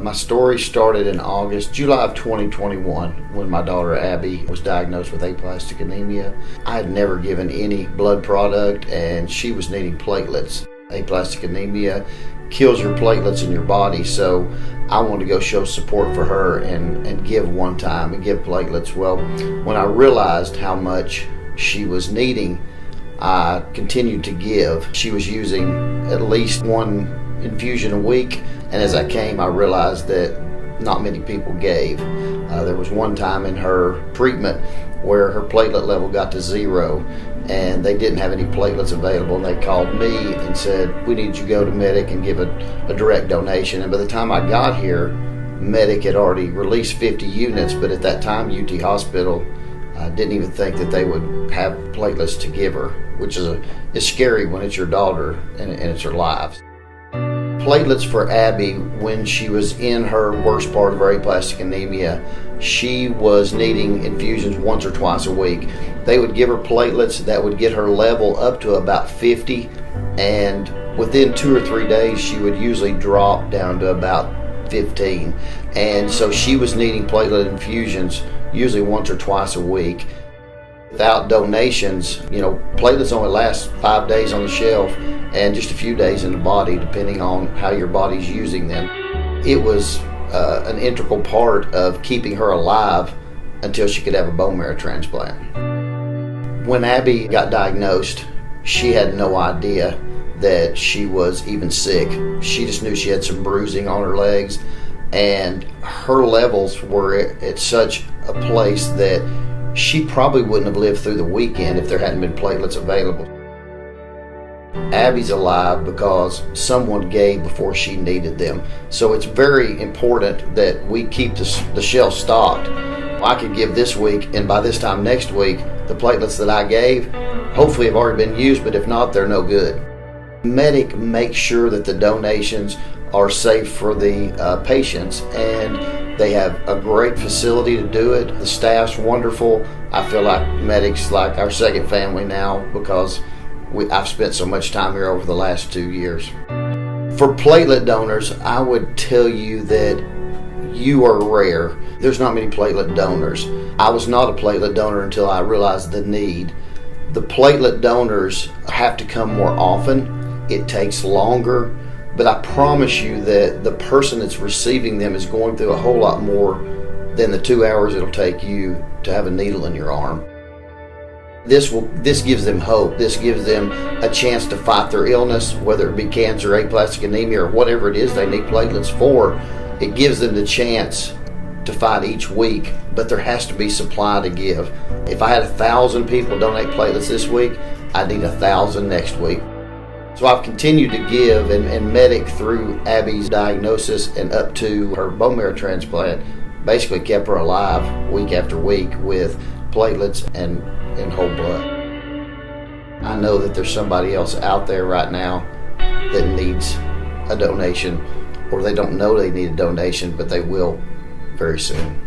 My story started in July of 2021, when my daughter Abby was diagnosed with aplastic anemia. I had never given any blood product, and she was needing platelets. Aplastic anemia kills your platelets in your body, so I wanted to go show support for her and give one time and give platelets. Well, when I realized how much she was needing, I continued to give. She was using at least one infusion a week, and as I came, I realized that not many people gave. There was one time in her treatment where her platelet level got to 0, and they didn't have any platelets available, and they called me and said, "We need you to go to Medic and give a direct donation." And by the time I got here, Medic had already released 50 units, but at that time UT Hospital didn't even think that they would have platelets to give her, which is scary when it's your daughter and it's her life. Platelets for Abby, when she was in her worst part of her aplastic anemia, she was needing infusions once or twice a week. They would give her platelets that would get her level up to about 50, and within 2 or 3 days she would usually drop down to about 15. And so she was needing platelet infusions usually once or twice a week. Without donations, platelets only last 5 days on the shelf and just a few days in the body, depending on how your body's using them. It was an integral part of keeping her alive until she could have a bone marrow transplant. When Abby got diagnosed, she had no idea that she was even sick. She just knew she had some bruising on her legs, and her levels were at such a place that she probably wouldn't have lived through the weekend if there hadn't been platelets available. Abby's alive because someone gave before she needed them. So it's very important that we keep the shelf stocked. I could give this week, and by this time next week, the platelets that I gave hopefully have already been used, but if not, they're no good. Medic makes sure that the donations are safe for the patients, and they have a great facility to do it. The staff's wonderful. I feel like Medic's like our second family now because I've spent so much time here over the last 2 years. For platelet donors, I would tell you that you are rare. There's not many platelet donors. I was not a platelet donor until I realized the need. The platelet donors have to come more often. It takes longer, but I promise you that the person that's receiving them is going through a whole lot more than the 2 hours it'll take you to have a needle in your arm. This gives them hope. This gives them a chance to fight their illness, whether it be cancer, aplastic anemia, or whatever it is they need platelets for. It gives them the chance to fight each week, but there has to be supply to give. If I had 1,000 people donate platelets this week, I need 1,000 next week. So I've continued to give, and Medic, through Abby's diagnosis and up to her bone marrow transplant, basically kept her alive week after week with platelets and whole blood. I know that there's somebody else out there right now that needs a donation, or they don't know they need a donation, but they will very soon.